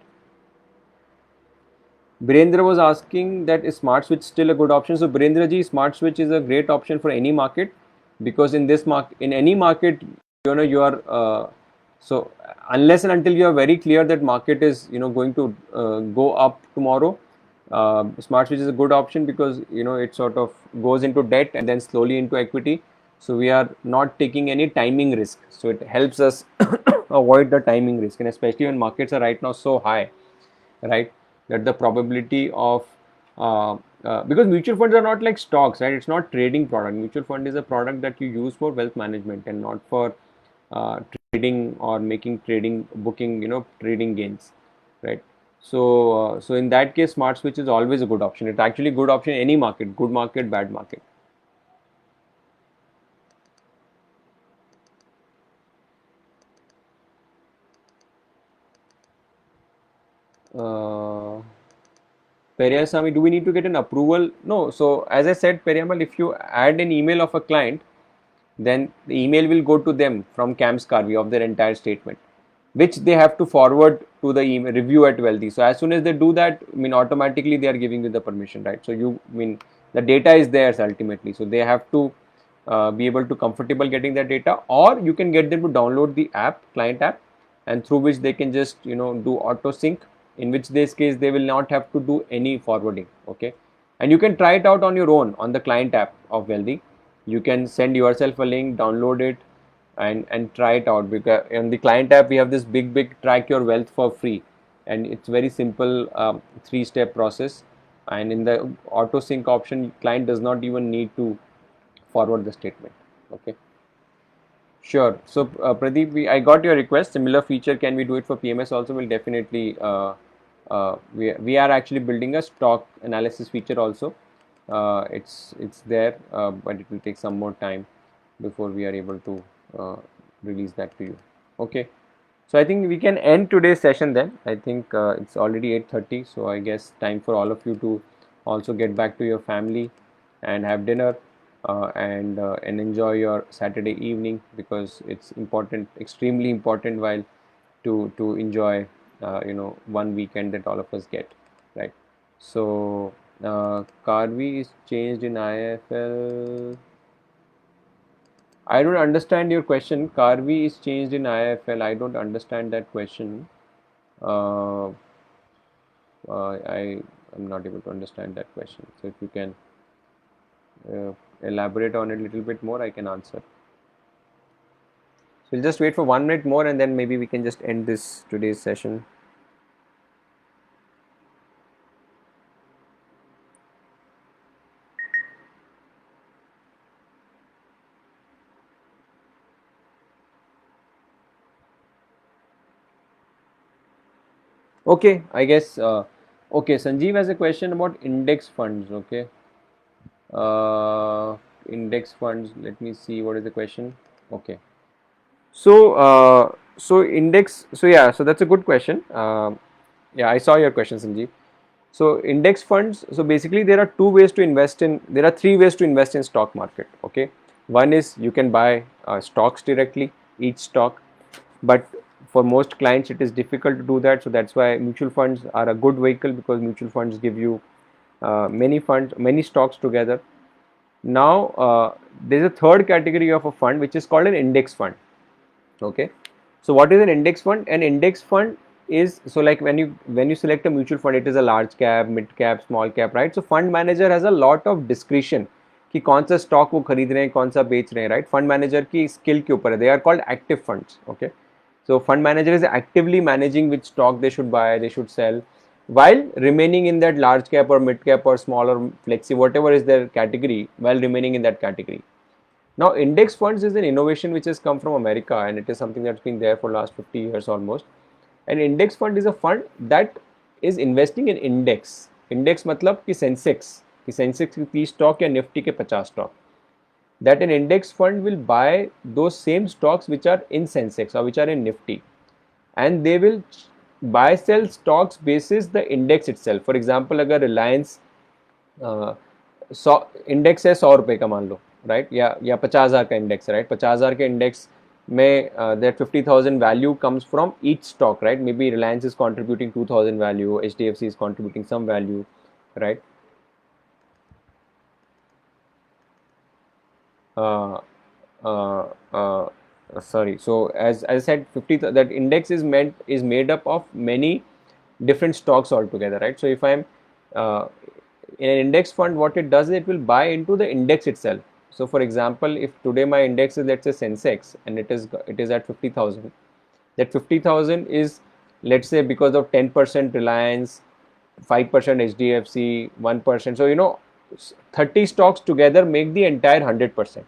Birendra was asking that is smart switch still a good option? So Birendra ji, smart switch is a great option for any market, because in this market, in any market, you are so unless and until you are very clear that market is going to go up tomorrow, smart switch is a good option, because it sort of goes into debt and then slowly into equity. So we are not taking any timing risk. So it helps us avoid the timing risk, and especially when markets are right now so high, right, that the probability of because mutual funds are not like stocks, right? It's not trading product. Mutual fund is a product that you use for wealth management and not for trading or making trading booking trading gains, right? So in that case, smart switch is always a good option. It's actually a good option in any market, good market, bad market. uh, Periyasamy, do we need to get an approval? No. So as I said, Periyamal, if you add an email of a client, then the email will go to them from CAMS Carvey of their entire statement, which they have to forward to the email review at Wealthy. So as soon as they do that, I mean, automatically they are giving you the permission, right? So I mean, the data is theirs ultimately. So they have to be able to comfortable getting that data, or you can get them to download the app, client app, and through which they can just do auto sync. In which this case they will not have to do any forwarding. Okay, and you can try it out on your own on the client app of Wealthy. You can send yourself a link, download it, and try it out, because on the client app we have this big track your wealth for free, and it's very simple, 3-step process. And in the auto sync option, client does not even need to forward the statement. Okay, sure. So Pradeep, I got your request. Similar feature, can we do it for PMS also? Will definitely we are actually building a stock analysis feature also. It's there, but it will take some more time before we are able to release that to you. Okay. So I think we can end today's session then. I think it's already 8:30, so I guess time for all of you to also get back to your family and have dinner, and enjoy your Saturday evening, because it's important, extremely important, while to enjoy one weekend that all of us get, right? So Carvey is changed in IFL. I don't understand your question. Carvey is changed in IFL. I don't understand that question. Uh, I am not able to understand that question. So if you can elaborate on it a little bit more, I can answer. So we'll just wait for 1 minute more, and then maybe we can just end this today's session. Okay, I guess. Okay, Sanjeev has a question about index funds. Okay, uh, index funds. Let me see what is the question. Okay, so index. So yeah, so that's a good question. Yeah, I saw your question, Sanjeev. So index funds. So basically, there are two ways to invest in. There are three ways to invest in stock market. Okay, one is you can buy stocks directly, each stock, but for most clients it is difficult to do that. So that's why mutual funds are a good vehicle, because mutual funds give you many funds, many stocks together. Now there's a third category of a fund which is called an index fund. Okay, so what is an index fund? An index fund is, so like when you select a mutual fund, it is a large cap, mid cap, small cap, right? So fund manager has a lot of discretion कि कौन सा stock वो खरीद रहे हैं, कौन सा बेच रहे हैं, राइट? फंड मैनेजर की स्किल के ऊपर है. They are called active funds. Okay, so fund manager is actively managing which stock they should buy, they should sell, while remaining in that large cap or mid cap or small or flexi, whatever is their category, while remaining in that category. Now, index funds is an innovation which has come from America, and it is something that's been there for last 50 years almost. An index fund is a fund that is investing in index. Index मतलब कि Sensex की 30 stock या Nifty के 50 stock. That an index fund will buy those same stocks which are in Sensex or which are in Nifty, and they will buy sell stocks basis the index itself. For example, अगर Reliance सौ index है 100 रुपए का मान लो, right, या 50,000 का index है, right, 50,000 के इंडेक्स में that 50,000 value comes from each stock, right, maybe Reliance is contributing 2,000 value, HDFC is contributing some value, right. uh, uh, uh, Sorry, so as I said, 50 that index is made up of many different stocks altogether, right? So if I'm uh, in an index fund, what it does is it will buy into the index itself. So for example, if today my index is, let's say, Sensex, and it is at 50,000, that 50,000 is, let's say, because of 10% Reliance, 5% HDFC, 1%, so 30 stocks together make the entire 100%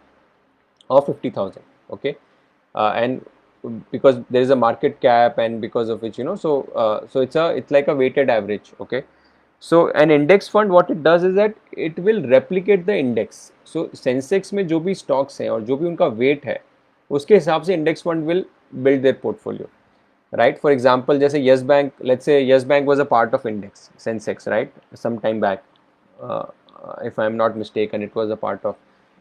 of 50,000. Okay. And because there is a market cap, and because of which, so it's like a weighted average. Okay. So an index fund, what it does is that it will replicate the index. So Sensex में जो भी stocks हैं और जो भी उनका weight है, उसके हिसाब से index fund will build their portfolio, right? For example, जैसे Yes Bank, let's say Yes Bank was a part of index Sensex, right? Some time back, uh, if I'm not mistaken, it was a part of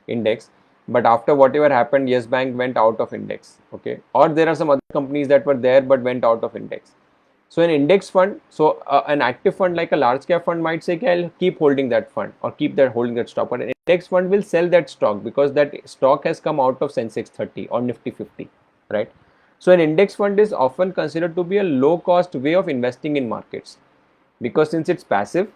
index. But after whatever happened, Yes Bank went out of index. Okay, or there are some other companies that were there but went out of index. So an index fund, so an active fund like a large cap fund might say, I'll keep holding that fund or keep that holding that stock. But an index fund will sell that stock because that stock has come out of Sensex 30 or Nifty 50, right? So an index fund is often considered to be a low cost way of investing in markets because since it's passive,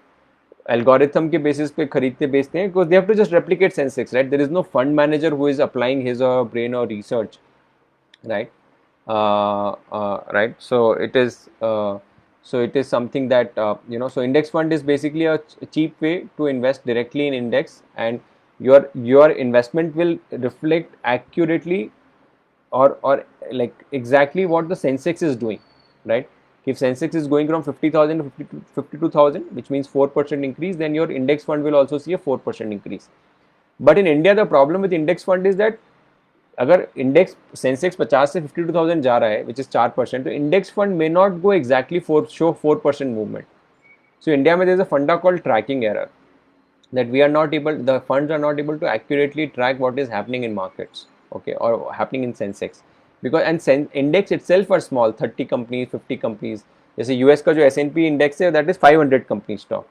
algorithm के basis पे खरीदते बेचते हैं, because they have to just replicate Sensex, right? There is no fund manager who is applying his or her brain or research, right? Right. So it is something that So index fund is basically a cheap way to invest directly in index, and your investment will reflect accurately or like exactly what the Sensex is doing, right? If Sensex is going from 50,000 to 52,000, which means 4% increase, then your index fund will also see a 4% increase. But in India, the problem with index fund is that अगर index Sensex 50 से 52,000 जा रहा है which is 4%, तो index fund may not go exactly show 4% movement. So India में there is a फंडा called tracking error, that we are not able, the funds are not able to accurately track what is happening in markets, okay, or happening in Sensex, because index itself are small, 30 companies, 50 companies. जैसे US का जो S&P index है, that is 500 company stock,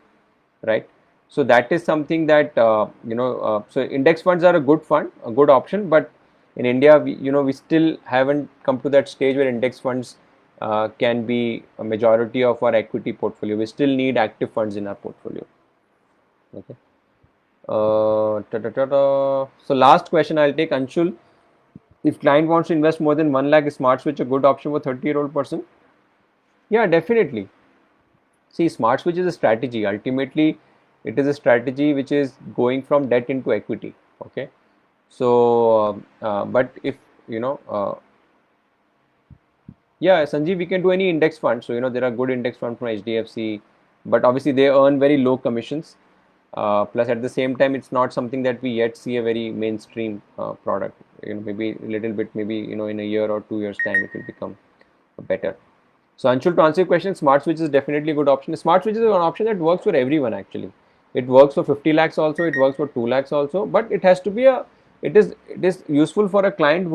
right? So that is something that so index funds are a good fund, a good option, but in India, we still haven't come to that stage where index funds can be a majority of our equity portfolio. We still need active funds in our portfolio. Okay. So last question I'll take, Anshul. If client wants to invest more than 1 lakh, is Smart Switch a good option for 30-year-old person? Yeah, definitely. See, Smart Switch is a strategy. Ultimately, it is a strategy which is going from debt into equity. Okay. So, but if you know, yeah, Sanjeev, we can do any index fund. So, there are good index funds from HDFC, but obviously they earn very low commissions. Plus, at the same time, it's not something that we yet see a very mainstream product. Maybe a little bit, maybe in a year or 2 years time, it will become better. So, Anshul, to answer your question, Smart Switch is definitely a good option. Smart Switch is an option that works for everyone actually. It works for 50 lakhs also. It works for 2 lakhs also. But it has to be it is useful for a client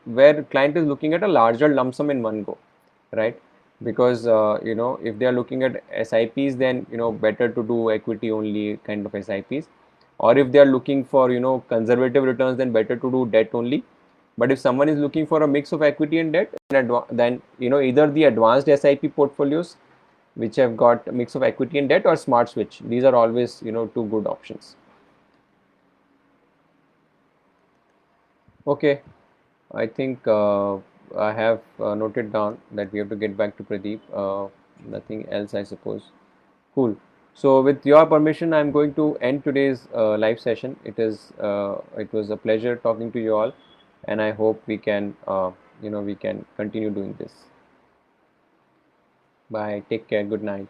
where client is looking at a larger lump sum in one go, right? Because if they are looking at SIPs, then better to do equity only kind of SIPs, or if they are looking for conservative returns, then better to do debt only. But if someone is looking for a mix of equity and debt, then either the advanced SIP portfolios which have got a mix of equity and debt, or Smart Switch. These are always two good options. Okay, I think I have noted down that we have to get back to Pradeep. Nothing else, I suppose. Cool. So, with your permission, I'm going to end today's live session. It was a pleasure talking to you all, and I hope we can continue doing this. Bye. Take care. Good night.